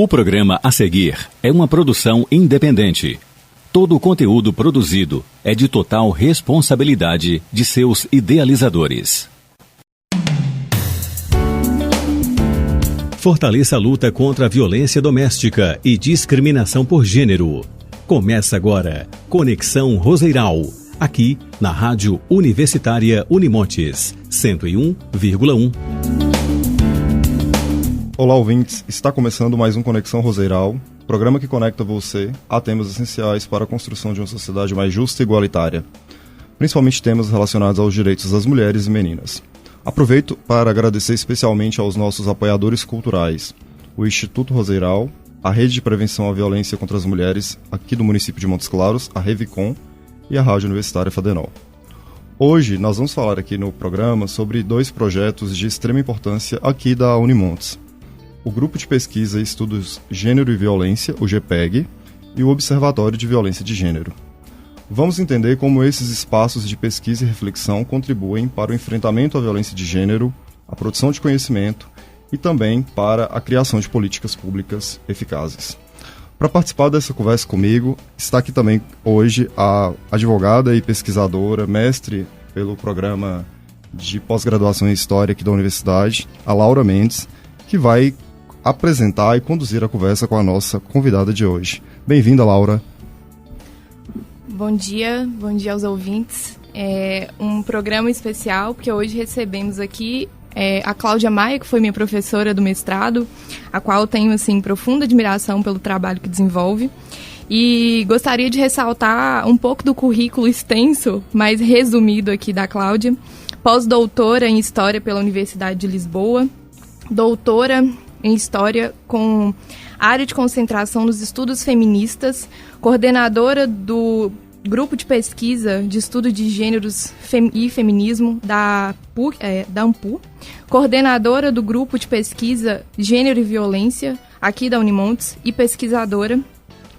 O programa a seguir é uma produção independente. Todo o conteúdo produzido é de total responsabilidade de seus idealizadores. Fortaleça a luta contra a violência doméstica e discriminação por gênero. Começa agora Conexão Roseiral, aqui na Rádio Universitária Unimontes, 101,1. Olá, ouvintes! Está começando mais um Conexão Roseiral, programa que conecta você a temas essenciais para a construção de uma sociedade mais justa e igualitária, principalmente temas relacionados aos direitos das mulheres e meninas. Aproveito para agradecer especialmente aos nossos apoiadores culturais, o Instituto Roseiral, a Rede de Prevenção à Violência contra as Mulheres aqui do município de Montes Claros, a Revicom e a Rádio Universitária Fadenol. Hoje nós vamos falar aqui no programa sobre dois projetos de extrema importância aqui da Unimontes. O Grupo de Pesquisa e Estudos Gênero e Violência, o GPEG, e o Observatório de Violência de Gênero. Vamos entender como esses espaços de pesquisa e reflexão contribuem para o enfrentamento à violência de gênero, a produção de conhecimento e também para a criação de políticas públicas eficazes. Para participar dessa conversa comigo, está aqui também hoje a advogada e pesquisadora, mestre pelo programa de pós-graduação em História aqui da Universidade, a Laura Mendes, que vai apresentar e conduzir a conversa com a nossa convidada de hoje. Bem-vinda, Laura. Bom dia aos ouvintes. É um programa especial, porque hoje recebemos aqui a Cláudia Maia, que foi minha professora do mestrado, a qual eu tenho profunda admiração pelo trabalho que desenvolve. E gostaria de ressaltar um pouco do currículo extenso, mas resumido aqui da Cláudia. Pós-doutora em História pela Universidade de Lisboa, doutora em História com área de concentração nos estudos feministas, coordenadora do Grupo de Pesquisa de Estudo de Gêneros e Feminismo da AMPU, coordenadora do Grupo de Pesquisa Gênero e Violência aqui da Unimontes e pesquisadora.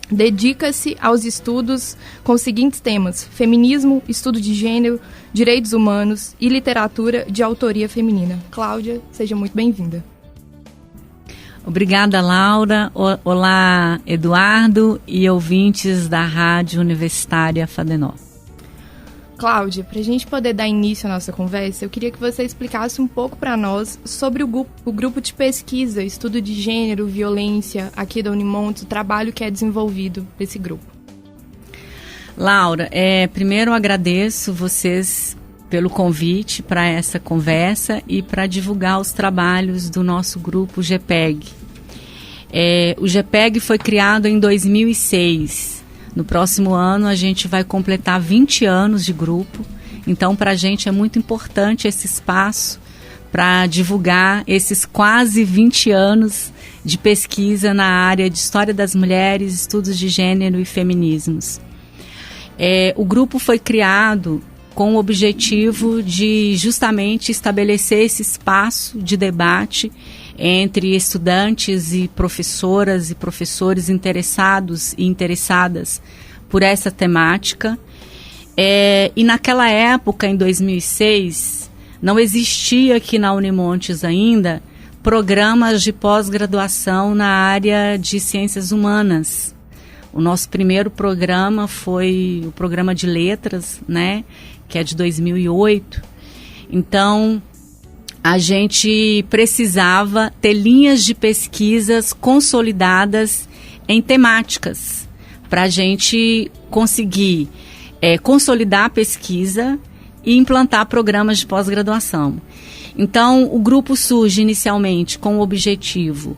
Dedica-se aos estudos com os seguintes temas: feminismo, estudo de gênero, direitos humanos e literatura de autoria feminina. Cláudia, seja muito bem-vinda. Obrigada, Laura. Olá, Eduardo e ouvintes da Rádio Universitária Fadenol. Cláudia, para a gente poder dar início à nossa conversa, eu queria que você explicasse um pouco para nós sobre o grupo de pesquisa, estudo de gênero, violência aqui da Unimontes, o trabalho que é desenvolvido desse grupo. Laura, primeiro eu agradeço vocês pelo convite para essa conversa e para divulgar os trabalhos do nosso grupo GPEG. O GPEG foi criado em 2006. No próximo ano a gente vai completar 20 anos de grupo, então para a gente é muito importante esse espaço para divulgar esses quase 20 anos de pesquisa na área de História das Mulheres, Estudos de Gênero e Feminismos. O grupo foi criado com o objetivo de justamente estabelecer esse espaço de debate entre estudantes e professoras e professores interessados e interessadas por essa temática. E naquela época, em 2006, não existia aqui na Unimontes ainda programas de pós-graduação na área de ciências humanas. O nosso primeiro programa foi o programa de letras, que é de 2008. Então, a gente precisava ter linhas de pesquisas consolidadas em temáticas para a gente conseguir consolidar a pesquisa e implantar programas de pós-graduação. Então, o grupo surge inicialmente com o objetivo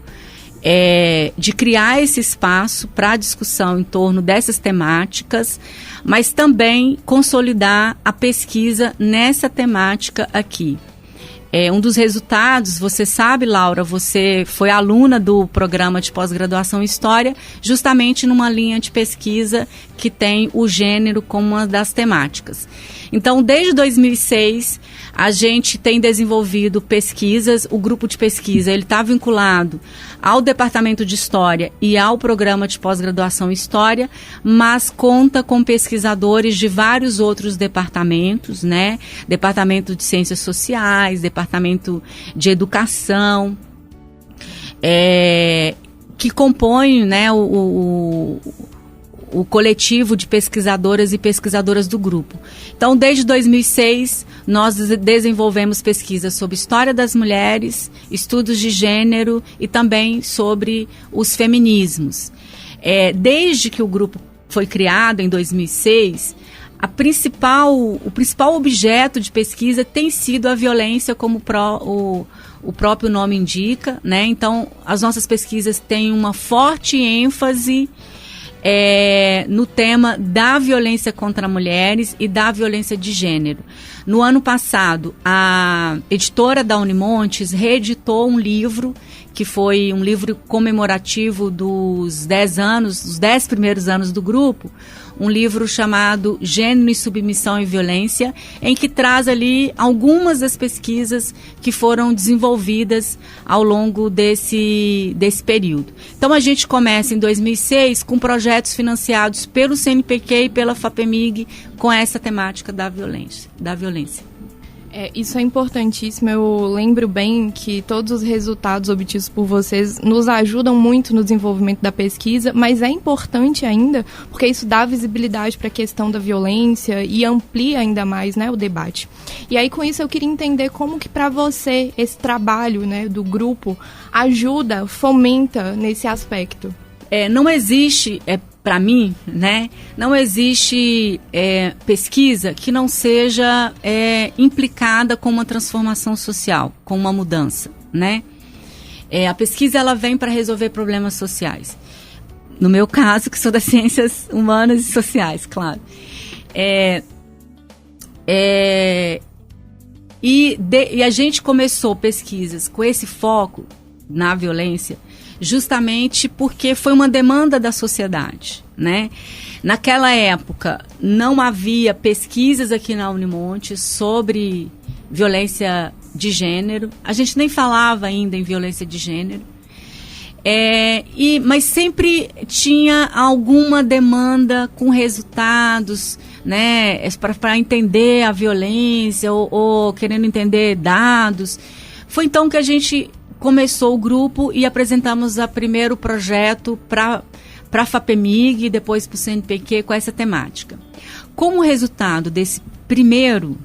de criar esse espaço para discussão em torno dessas temáticas, mas também consolidar a pesquisa nessa temática aqui. Um dos resultados, você sabe, Laura, você foi aluna do programa de pós-graduação em História, justamente numa linha de pesquisa que tem o gênero como uma das temáticas. Então, desde 2006, a gente tem desenvolvido pesquisas. O grupo de pesquisa está vinculado ao Departamento de História e ao Programa de Pós-Graduação em História, mas conta com pesquisadores de vários outros departamentos, Departamento de Ciências Sociais, Departamento de Educação, que compõem, né, o coletivo de pesquisadoras e pesquisadoras do grupo. Então, desde 2006, nós desenvolvemos pesquisas sobre história das mulheres, estudos de gênero e também sobre os feminismos. Desde que o grupo foi criado, em 2006, o principal objeto de pesquisa tem sido a violência, como o próprio nome indica, né? Então, as nossas pesquisas têm uma forte ênfase no tema da violência contra mulheres e da violência de gênero. No ano passado, a editora da Unimontes reeditou um livro, que foi um livro comemorativo dos 10 primeiros anos do grupo, um livro chamado Gênero e Submissão e Violência, em que traz ali algumas das pesquisas que foram desenvolvidas ao longo desse período. Então, a gente começa em 2006 com projetos financiados pelo CNPq e pela FAPEMIG com essa temática da violência. Isso é importantíssimo. Eu lembro bem que todos os resultados obtidos por vocês nos ajudam muito no desenvolvimento da pesquisa, mas é importante ainda porque isso dá visibilidade para a questão da violência e amplia ainda mais, né, o debate. E aí, com isso, eu queria entender como que para você esse trabalho, né, do grupo ajuda, fomenta nesse aspecto. Não existe, para mim, né, não existe pesquisa que não seja implicada com uma transformação social, com uma mudança, né? A pesquisa, ela vem para resolver problemas sociais. No meu caso, que sou das ciências humanas e sociais, claro. E a gente começou pesquisas com esse foco na violência justamente porque foi uma demanda da sociedade, né? Naquela época, não havia pesquisas aqui na Unimontes sobre violência de gênero. A gente nem falava ainda em violência de gênero. Mas sempre tinha alguma demanda com resultados, né? Para entender a violência ou querendo entender dados. Foi então que a gente começou o grupo e apresentamos o primeiro projeto para a FAPEMIG e depois para o CNPq com essa temática. Como resultado desse primeiro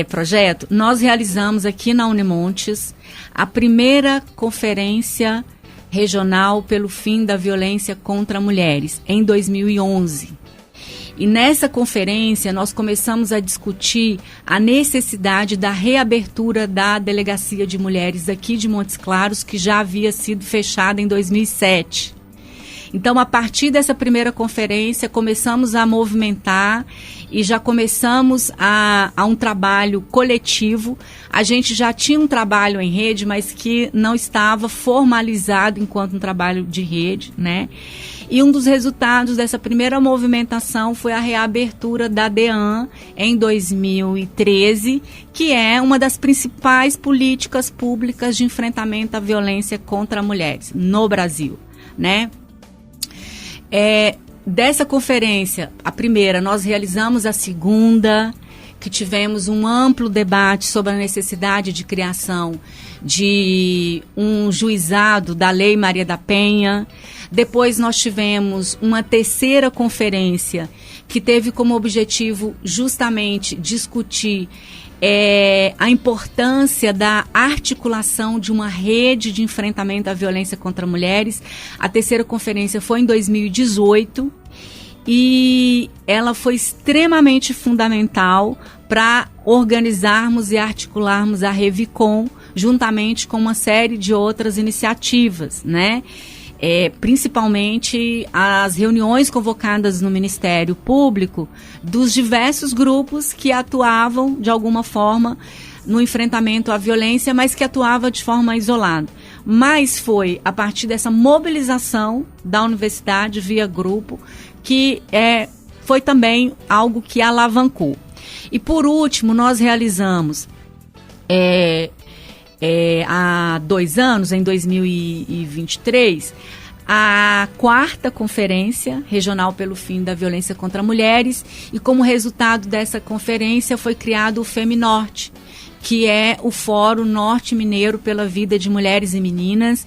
projeto, nós realizamos aqui na Unimontes a primeira conferência regional pelo fim da violência contra mulheres, em 2011. E nessa conferência nós começamos a discutir a necessidade da reabertura da Delegacia de Mulheres aqui de Montes Claros, que já havia sido fechada em 2007. Então, a partir dessa primeira conferência, começamos a movimentar e já começamos a um trabalho coletivo. A gente já tinha um trabalho em rede, mas que não estava formalizado enquanto um trabalho de rede, né? E um dos resultados dessa primeira movimentação foi a reabertura da DEAN em 2013, que é uma das principais políticas públicas de enfrentamento à violência contra mulheres no Brasil, né? Dessa conferência, a primeira, nós realizamos a segunda, que tivemos um amplo debate sobre a necessidade de criação de um juizado da Lei Maria da Penha. Depois nós tivemos uma terceira conferência que teve como objetivo justamente discutir a importância da articulação de uma rede de enfrentamento à violência contra mulheres. A terceira conferência foi em 2018 e ela foi extremamente fundamental para organizarmos e articularmos a Revicom juntamente com uma série de outras iniciativas, né? Principalmente as reuniões convocadas no Ministério Público dos diversos grupos que atuavam de alguma forma no enfrentamento à violência, mas que atuava de forma isolada. Mas foi a partir dessa mobilização da universidade via grupo que foi também algo que alavancou. E por último, nós realizamos há 2 anos, em 2023, a 4ª Conferência Regional pelo Fim da Violência contra Mulheres, e como resultado dessa conferência foi criado o FemiNorte, que é o Fórum Norte Mineiro pela Vida de Mulheres e Meninas,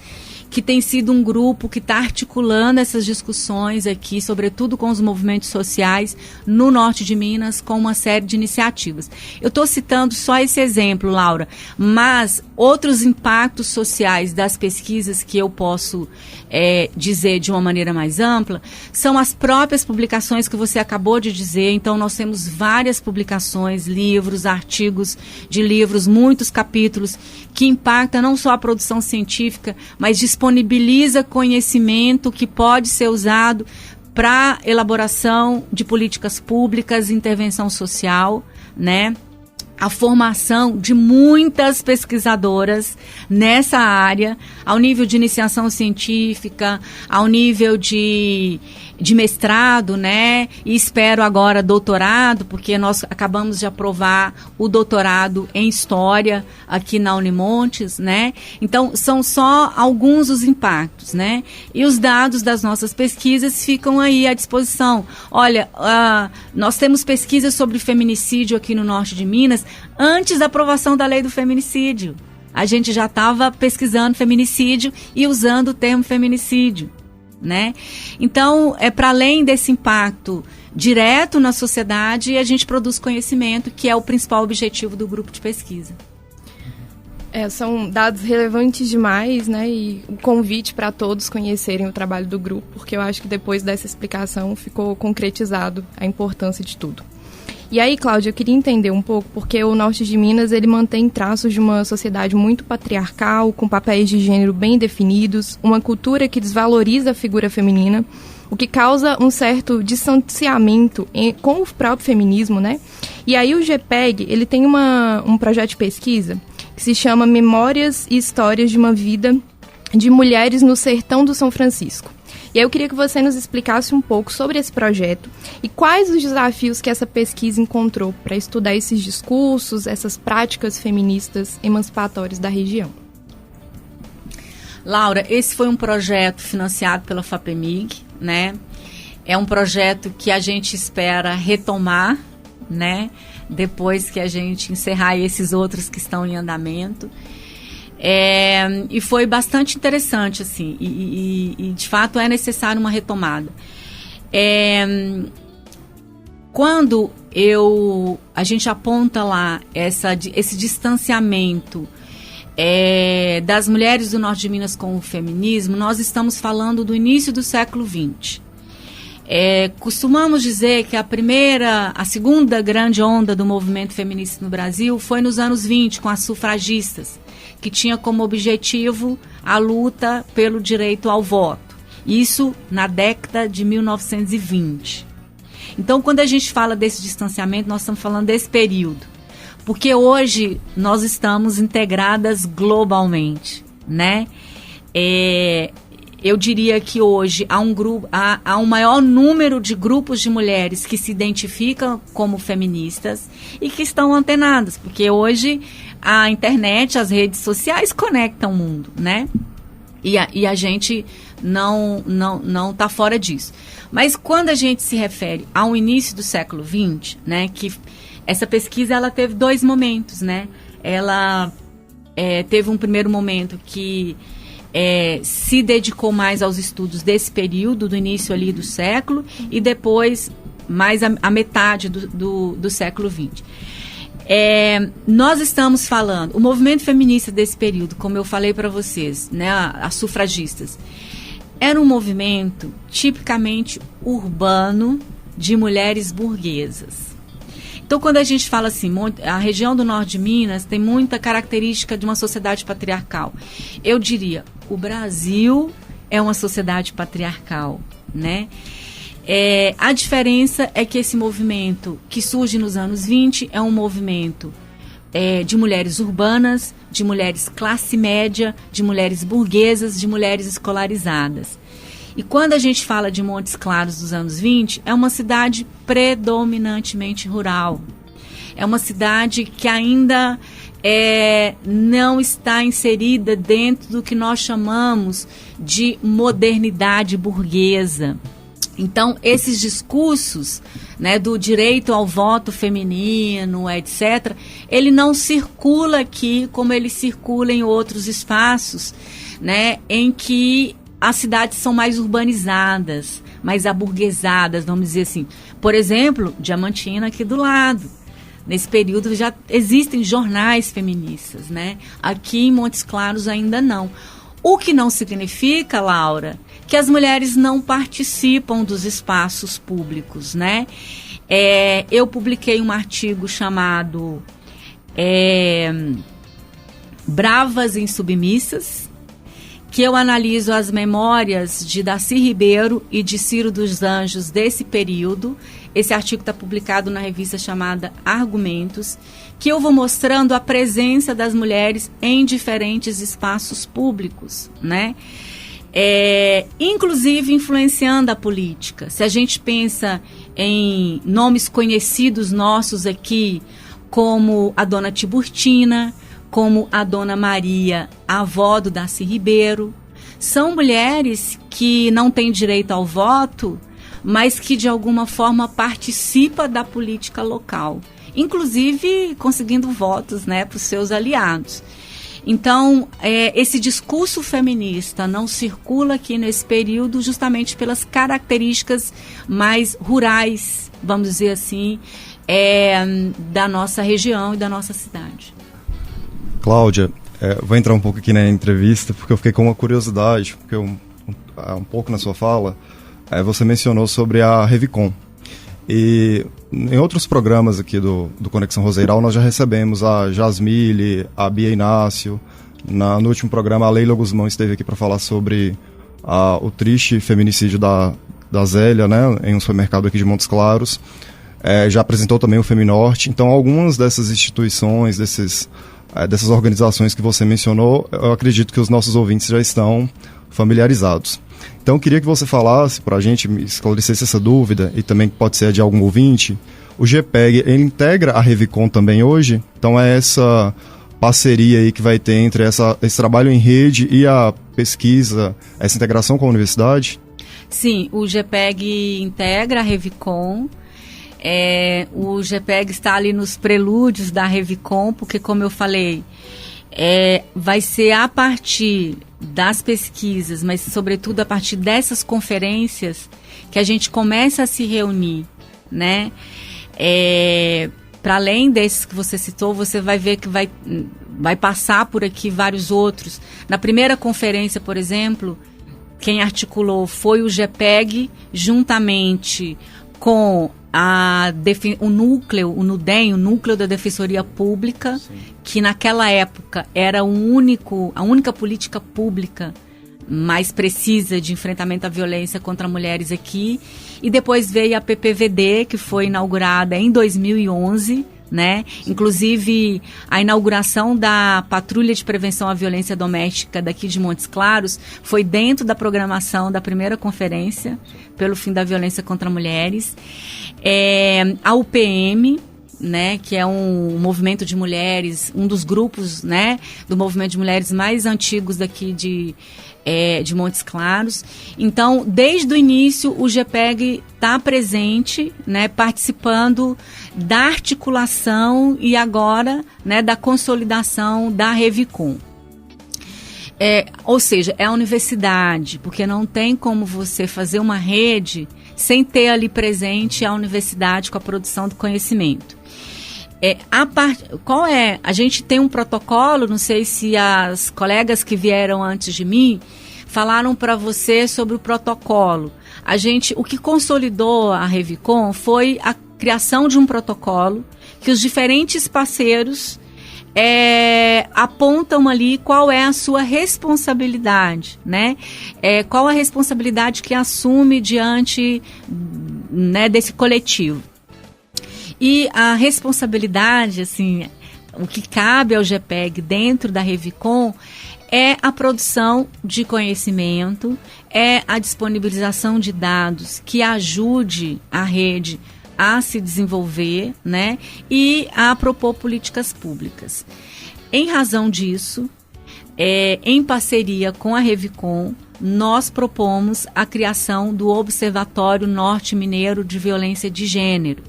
que tem sido um grupo que está articulando essas discussões aqui, sobretudo com os movimentos sociais no norte de Minas, com uma série de iniciativas. Eu estou citando só esse exemplo, Laura, mas outros impactos sociais das pesquisas que eu posso dizer de uma maneira mais ampla são as próprias publicações que você acabou de dizer. Então, nós temos várias publicações, livros, artigos de livros, muitos capítulos que impactam não só a produção científica, mas disponibiliza conhecimento que pode ser usado para elaboração de políticas públicas, intervenção social, né? A formação de muitas pesquisadoras nessa área, ao nível de iniciação científica, ao nível de mestrado, né? E espero agora doutorado, porque nós acabamos de aprovar o doutorado em História aqui na Unimontes, né? Então, são só alguns dos impactos, né? E os dados das nossas pesquisas ficam aí à disposição. Olha, nós temos pesquisas sobre feminicídio aqui no norte de Minas antes da aprovação da lei do feminicídio. A gente já estava pesquisando feminicídio e usando o termo feminicídio, né? Então, para além desse impacto direto na sociedade, a gente produz conhecimento, que é o principal objetivo do grupo de pesquisa. São dados relevantes demais, né? E o convite para todos conhecerem o trabalho do grupo, porque eu acho que depois dessa explicação ficou concretizado a importância de tudo. E aí, Cláudia, eu queria entender um pouco, porque o norte de Minas, ele mantém traços de uma sociedade muito patriarcal, com papéis de gênero bem definidos, uma cultura que desvaloriza a figura feminina, o que causa um certo distanciamento com o próprio feminismo, né? E aí o GPEG, ele tem um projeto de pesquisa que se chama Memórias e Histórias de uma Vida de Mulheres no Sertão do São Francisco. E aí eu queria que você nos explicasse um pouco sobre esse projeto e quais os desafios que essa pesquisa encontrou para estudar esses discursos, essas práticas feministas emancipatórias da região. Laura, esse foi um projeto financiado pela FAPEMIG, né? É um projeto que a gente espera retomar, né? Depois que a gente encerrar esses outros que estão em andamento. E foi bastante interessante, assim, e de fato é necessário uma retomada. Quando a gente aponta lá esse distanciamento das mulheres do norte de Minas com o feminismo, nós estamos falando do início do século XX. Costumamos dizer que a segunda grande onda do movimento feminista no Brasil foi nos anos 20, com as sufragistas, que tinha como objetivo a luta pelo direito ao voto. Isso na década de 1920. Então, quando a gente fala desse distanciamento, nós estamos falando desse período. Porque hoje nós estamos integradas globalmente, né? Eu diria que hoje há um maior número de grupos de mulheres que se identificam como feministas e que estão antenadas, porque hoje a internet, as redes sociais conectam o mundo, né? E a gente não está fora disso. Mas quando a gente se refere ao início do século XX, né, que essa pesquisa ela teve dois momentos, né? Ela teve um primeiro momento que se dedicou mais aos estudos desse período, do início ali do século, e depois mais a metade do século XX. Nós estamos falando, o movimento feminista desse período, como eu falei para vocês, né, as sufragistas, era um movimento tipicamente urbano de mulheres burguesas. Então, quando a gente fala assim, a região do norte de Minas tem muita característica de uma sociedade patriarcal. Eu diria, o Brasil é uma sociedade patriarcal, né? A diferença é que esse movimento que surge nos anos 20 é um movimento de mulheres urbanas, de mulheres classe média, de mulheres burguesas, de mulheres escolarizadas. E quando a gente fala de Montes Claros dos anos 20, é uma cidade predominantemente rural. É uma cidade que ainda não está inserida dentro do que nós chamamos de modernidade burguesa. Então, esses discursos, né, do direito ao voto feminino, etc., ele não circula aqui como ele circula em outros espaços, né, em que as cidades são mais urbanizadas, mais aburguesadas, vamos dizer assim. Por exemplo, Diamantina aqui do lado. Nesse período já existem jornais feministas, né? Aqui em Montes Claros ainda não. O que não significa, Laura, que as mulheres não participam dos espaços públicos, né? Eu publiquei um artigo chamado Bravas e Insubmissas, que eu analiso as memórias de Darcy Ribeiro e de Ciro dos Anjos desse período. Esse artigo está publicado na revista chamada Argumentos, que eu vou mostrando a presença das mulheres em diferentes espaços públicos, né? Inclusive influenciando a política. Se a gente pensa em nomes conhecidos nossos aqui, como a dona Tiburtina, como a dona Maria, a avó do Darcy Ribeiro, são mulheres que não têm direito ao voto, mas que de alguma forma participam da política local, inclusive conseguindo votos, né, para os seus aliados. Então, esse discurso feminista não circula aqui nesse período justamente pelas características mais rurais, vamos dizer assim, da nossa região e da nossa cidade. Cláudia, vou entrar um pouco aqui na entrevista, porque eu fiquei com uma curiosidade, porque um pouco na sua fala, você mencionou sobre a Revicon. E em outros programas aqui do Conexão Roseiral, nós já recebemos a Jasmile, a Bia Inácio. No último programa, a Leila Guzmão esteve aqui para falar sobre o triste feminicídio da Zélia, né, em um supermercado aqui de Montes Claros. Já apresentou também o Feminorte. Então, algumas dessas instituições, dessas organizações que você mencionou, eu acredito que os nossos ouvintes já estão familiarizados. Então, eu queria que você falasse para a gente, esclarecesse essa dúvida, e também pode ser de algum ouvinte. O GPEG, ele integra a Revicon também hoje? Então, é essa parceria aí que vai ter entre esse trabalho em rede e a pesquisa, essa integração com a universidade? Sim, o GPEG integra a Revicon. O GPEG está ali nos prelúdios da Revicon, porque, como eu falei, vai ser a partir das pesquisas, mas sobretudo a partir dessas conferências que a gente começa a se reunir, né? Para além desses que você citou, você vai ver que vai passar por aqui vários outros. Na primeira conferência, por exemplo, quem articulou foi o GPEG, juntamente com o núcleo, o NUDEM, o Núcleo da Defensoria Pública, sim, que naquela época era a única política pública mais precisa de enfrentamento à violência contra mulheres aqui. E depois veio a PPVD, que foi inaugurada em 2011, né? Inclusive, a inauguração da Patrulha de Prevenção à Violência Doméstica daqui de Montes Claros foi dentro da programação da primeira conferência pelo fim da violência contra mulheres. A UPM, né, que é um movimento de mulheres, um dos grupos, né, do movimento de mulheres mais antigos daqui de Montes Claros. Então, desde o início, o GPEG está presente, né, participando da articulação e agora, né, da consolidação da Revicon. Ou seja, é a universidade, porque não tem como você fazer uma rede sem ter ali presente a universidade com a produção do conhecimento. A gente tem um protocolo, não sei se as colegas que vieram antes de mim falaram para você sobre o protocolo. O que consolidou a Revicon foi a criação de um protocolo que os diferentes parceiros apontam ali qual é a sua responsabilidade, né? Qual a responsabilidade que assume diante, né, desse coletivo. E a responsabilidade, assim, o que cabe ao GPEG dentro da Revicon é a produção de conhecimento, é a disponibilização de dados que ajude a rede a se desenvolver, né, e a propor políticas públicas. Em razão disso, em parceria com a Revicon, nós propomos a criação do Observatório Norte Mineiro de Violência de Gênero.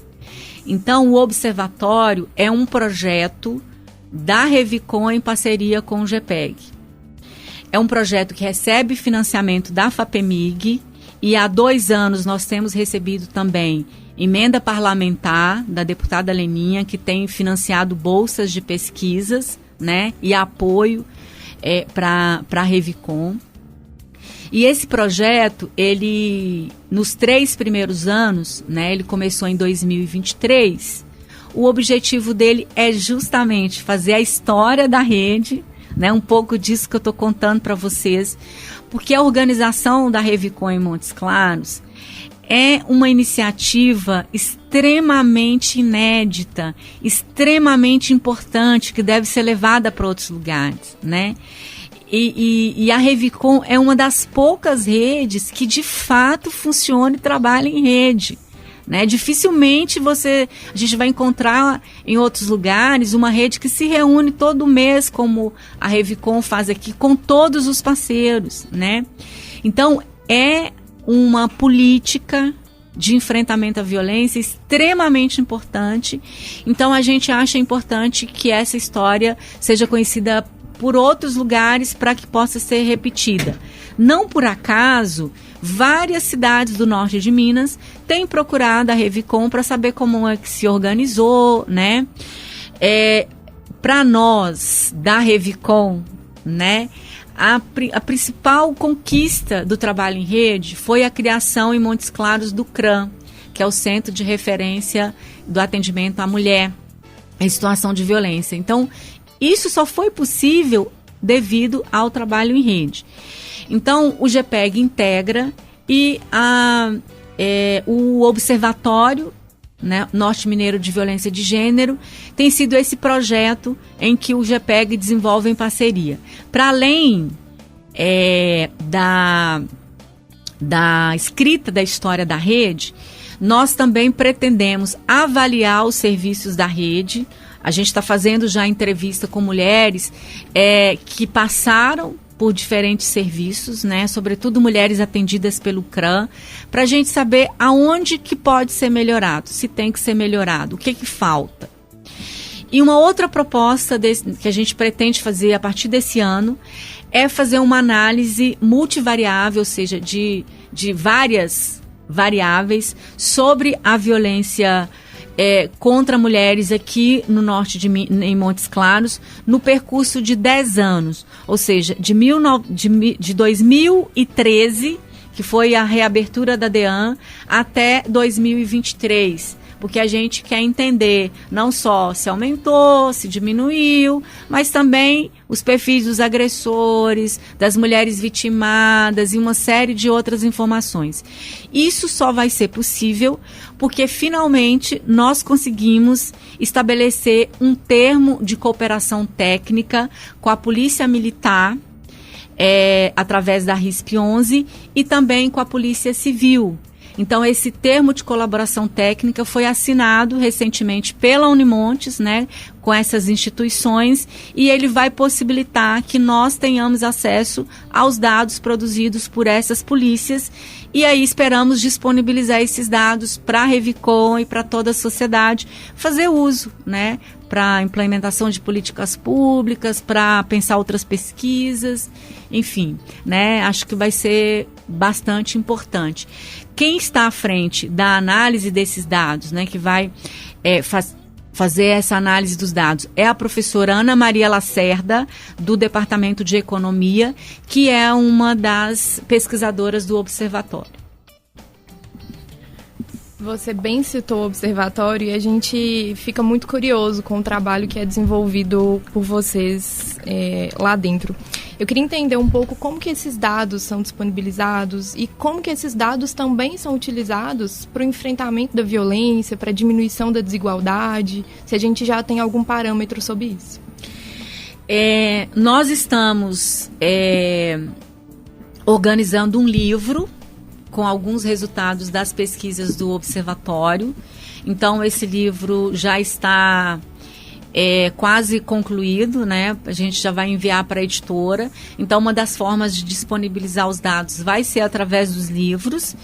Então, o Observatório é um projeto da Revicon em parceria com o GPEG. É um projeto que recebe financiamento da FAPEMIG e há 2 anos nós temos recebido também emenda parlamentar da deputada Leninha, que tem financiado bolsas de pesquisas, né, e apoio para a Revicon. E esse projeto, ele, nos 3 primeiros anos, né, ele começou em 2023, o objetivo dele é justamente fazer a história da rede, né, um pouco disso que eu estou contando para vocês, porque a organização da Revicon em Montes Claros é uma iniciativa extremamente inédita, extremamente importante, que deve ser levada para outros lugares, né? E a Revicon é uma das poucas redes que de fato funciona e trabalha em rede, né? Dificilmente a gente vai encontrar em outros lugares uma rede que se reúne todo mês, como a Revicon faz aqui, com todos os parceiros, né? Então, é uma política de enfrentamento à violência extremamente importante. Então, a gente acha importante que essa história seja conhecida por outros lugares para que possa ser repetida. Não por acaso, várias cidades do norte de Minas têm procurado a Revicon para saber como é que se organizou, né? Para nós, da Revicon, né, a principal conquista do trabalho em rede foi a criação em Montes Claros do CRAM, que é o Centro de Referência do Atendimento à Mulher em Situação de Violência. Então, isso só foi possível devido ao trabalho em rede. Então, o GPEG integra e o Observatório, né, Norte Mineiro de Violência de Gênero tem sido esse projeto em que o GPEG desenvolve em parceria. Para além da escrita da história da rede, nós também pretendemos avaliar os serviços da rede. A gente está fazendo já entrevista com mulheres que passaram por diferentes serviços, né, sobretudo mulheres atendidas pelo CRAM, para a gente saber aonde que pode ser melhorado, se tem que ser melhorado, o que falta. E uma outra proposta que a gente pretende fazer a partir desse ano é fazer uma análise multivariável, ou seja, de várias variáveis sobre a violência contra mulheres aqui no norte em Montes Claros, no percurso de 10 anos, ou seja, de 2013, que foi a reabertura da DEAN, até 2023, porque a gente quer entender não só se aumentou, se diminuiu, mas também os perfis dos agressores, das mulheres vitimadas e uma série de outras informações. Isso só vai ser possível porque finalmente nós conseguimos estabelecer um termo de cooperação técnica com a Polícia Militar, através da RISP-11, e também com a Polícia Civil. Então, esse termo de colaboração técnica foi assinado recentemente pela Unimontes, né, com essas instituições, e ele vai possibilitar que nós tenhamos acesso aos dados produzidos por essas polícias, e aí esperamos disponibilizar esses dados para a Revicon e para toda a sociedade fazer uso, né, para implementação de políticas públicas, para pensar outras pesquisas, enfim, né, acho que vai ser bastante importante. Quem está à frente da análise desses dados, né, que vai fazer essa análise dos dados, é a professora Ana Maria Lacerda, do Departamento de Economia, que é uma das pesquisadoras do Observatório. Você bem citou o Observatório e a gente fica muito curioso com o trabalho que é desenvolvido por vocês lá dentro. Eu queria entender um pouco como que esses dados são disponibilizados e como que esses dados também são utilizados para o enfrentamento da violência, para a diminuição da desigualdade, se a gente já tem algum parâmetro sobre isso. Nós estamos organizando um livro com alguns resultados das pesquisas do Observatório. Então, esse livro já está quase concluído, né? A gente já vai enviar para a editora. Então, uma das formas de disponibilizar os dados vai ser através dos livros.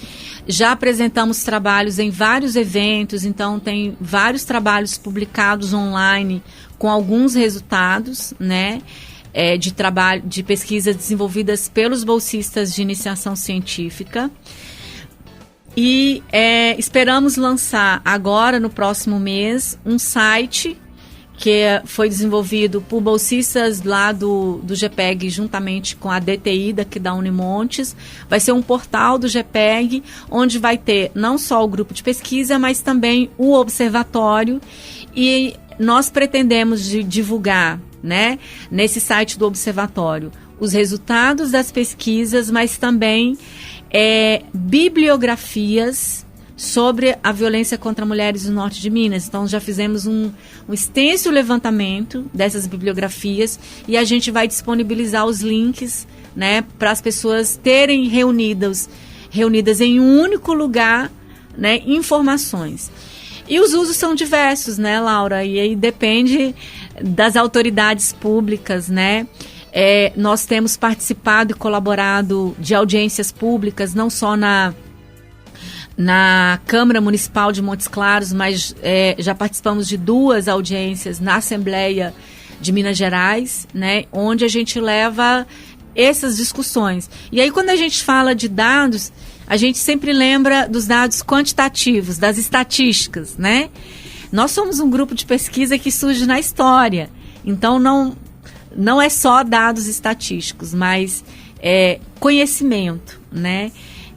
Já apresentamos trabalhos em vários eventos, então tem vários trabalhos publicados online com alguns resultados, né? De pesquisas desenvolvidas pelos bolsistas de iniciação científica. E esperamos lançar agora, no próximo mês, um site que foi desenvolvido por bolsistas lá do GPEG, juntamente com a DTI daqui da Unimontes. Vai ser um portal do GPEG, onde vai ter não só o grupo de pesquisa, mas também o observatório. E nós pretendemos divulgar, né, nesse site do observatório os resultados das pesquisas, mas também bibliografias sobre a violência contra mulheres no norte de Minas. Então, já fizemos um extenso levantamento dessas bibliografias e a gente vai disponibilizar os links, né, para as pessoas terem reunidas em um único lugar, né, informações. E os usos são diversos, né, Laura? E aí depende das autoridades públicas, né? Nós temos participado e colaborado de audiências públicas, não só na Câmara Municipal de Montes Claros, mas já participamos de 2 audiências na Assembleia de Minas Gerais, né, onde a gente leva essas discussões. E aí, quando a gente fala de dados, a gente sempre lembra dos dados quantitativos, das estatísticas, né? Nós somos um grupo de pesquisa que surge na história, então não é só dados estatísticos, mas conhecimento, né?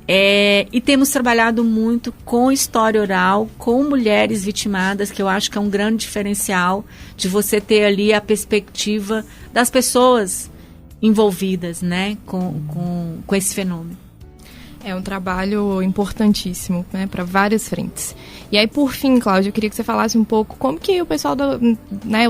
E temos trabalhado muito com história oral, com mulheres vitimadas, que eu acho que é um grande diferencial de você ter ali a perspectiva das pessoas envolvidas, né, com esse fenômeno. É um trabalho importantíssimo, né, para várias frentes. E aí, por fim, Cláudia, eu queria que você falasse um pouco como que o pessoal,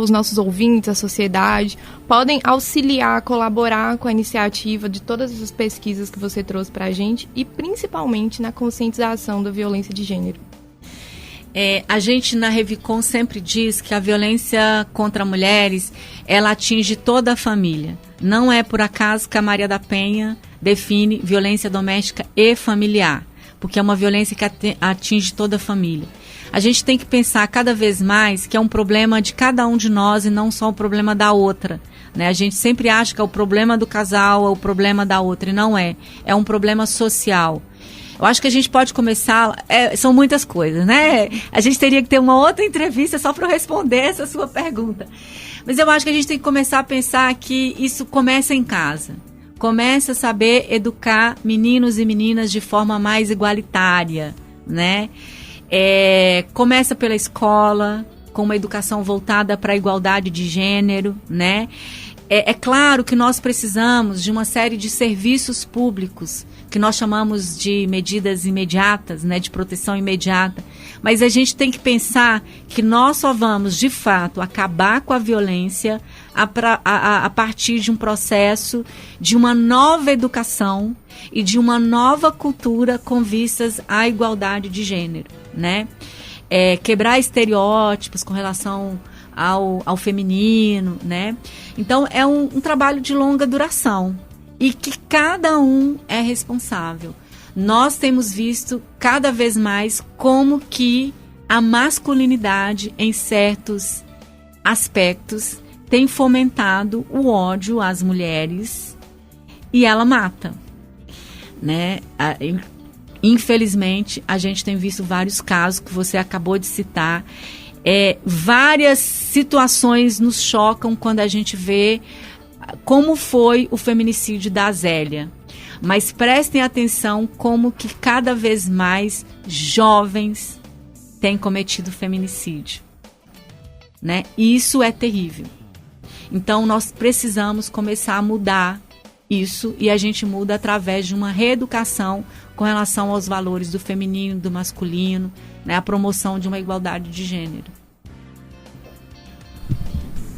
os nossos ouvintes, a sociedade, podem auxiliar, colaborar com a iniciativa de todas essas pesquisas que você trouxe para a gente e principalmente na conscientização da violência de gênero. A gente na Revicom sempre diz que a violência contra mulheres, ela atinge toda a família. Não é por acaso que a Maria da Penha define violência doméstica e familiar, porque é uma violência que atinge toda a família. A gente tem que pensar cada vez mais que é um problema de cada um de nós e não só o problema da outra, né? A gente sempre acha que é o problema do casal, é o problema da outra, e não é. É um problema social. Eu acho que a gente pode começar... são muitas coisas, né? A gente teria que ter uma outra entrevista só para eu responder essa sua pergunta. Mas eu acho que a gente tem que começar a pensar que isso começa em casa. Começa a saber educar meninos e meninas de forma mais igualitária, né? Começa pela escola, com uma educação voltada para a igualdade de gênero, né? É claro que nós precisamos de uma série de serviços públicos, que nós chamamos de medidas imediatas, né, de proteção imediata, mas a gente tem que pensar que nós só vamos, de fato, acabar com a violência a partir de um processo de uma nova educação e de uma nova cultura com vistas à igualdade de gênero, né? Quebrar estereótipos com relação ao feminino, né? Então, é um trabalho de longa duração e que cada um é responsável. Nós temos visto cada vez mais como que a masculinidade, em certos aspectos, tem fomentado o ódio às mulheres e ela mata, né? Infelizmente, a gente tem visto vários casos que você acabou de citar. Várias situações nos chocam quando a gente vê como foi o feminicídio da Zélia. Mas prestem atenção como que cada vez mais jovens têm cometido feminicídio, né? E isso é terrível. Então, nós precisamos começar a mudar isso, e a gente muda através de uma reeducação com relação aos valores do feminino, do masculino, né? A promoção de uma igualdade de gênero.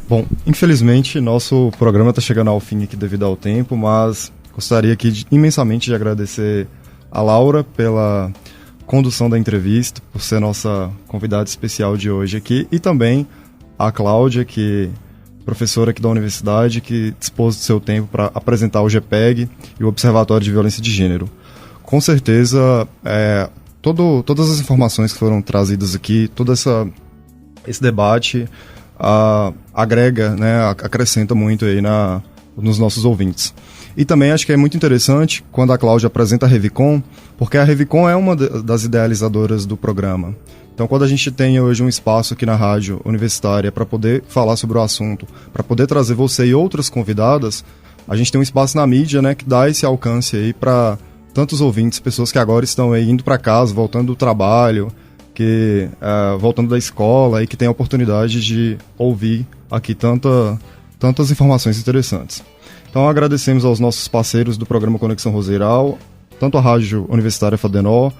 Bom, infelizmente, nosso programa está chegando ao fim aqui devido ao tempo, mas gostaria aqui imensamente de agradecer a Laura pela condução da entrevista, por ser nossa convidada especial de hoje aqui, e também a Cláudia, professora aqui da universidade, que dispôs do seu tempo para apresentar o GPEG e o Observatório de Violência de Gênero. Com certeza, todas as informações que foram trazidas aqui, todo esse debate agrega, né, acrescenta muito aí nos nossos ouvintes. E também acho que é muito interessante quando a Cláudia apresenta a Revicom, porque a Revicom é uma das idealizadoras do programa. Então, quando a gente tem hoje um espaço aqui na rádio universitária para poder falar sobre o assunto, para poder trazer você e outras convidadas, a gente tem um espaço na mídia, né, que dá esse alcance aí para tantos ouvintes, pessoas que agora estão aí indo para casa, voltando do trabalho, voltando da escola e que tem a oportunidade de ouvir aqui tantas informações interessantes. Então, agradecemos aos nossos parceiros do programa Conexão Roseiral, tanto a Rádio Universitária FADENOR,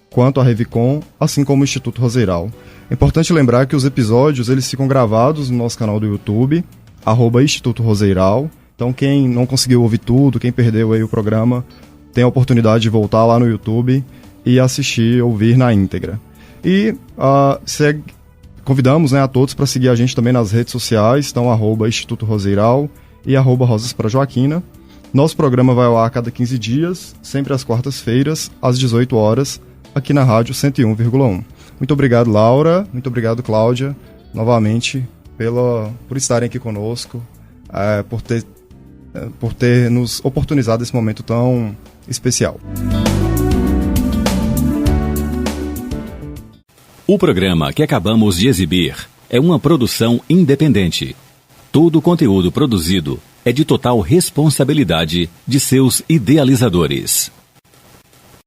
quanto a Revicom, assim como o Instituto Roseiral. É importante lembrar que os episódios eles ficam gravados no nosso canal do YouTube, @Instituto Roseiral. Então, quem não conseguiu ouvir tudo, quem perdeu aí o programa, tem a oportunidade de voltar lá no YouTube e assistir, ouvir na íntegra. E convidamos, né, a todos para seguir a gente também nas redes sociais, então @Instituto Roseiral e @Rosas para Joaquina. Nosso programa vai ao ar a cada 15 dias, sempre às quartas-feiras, às 18 horas, aqui na Rádio 101,1. Muito obrigado, Laura. Muito obrigado, Cláudia, novamente, por estarem aqui conosco, por ter nos oportunizado esse momento tão especial. O programa que acabamos de exibir é uma produção independente. Todo o conteúdo produzido é de total responsabilidade de seus idealizadores.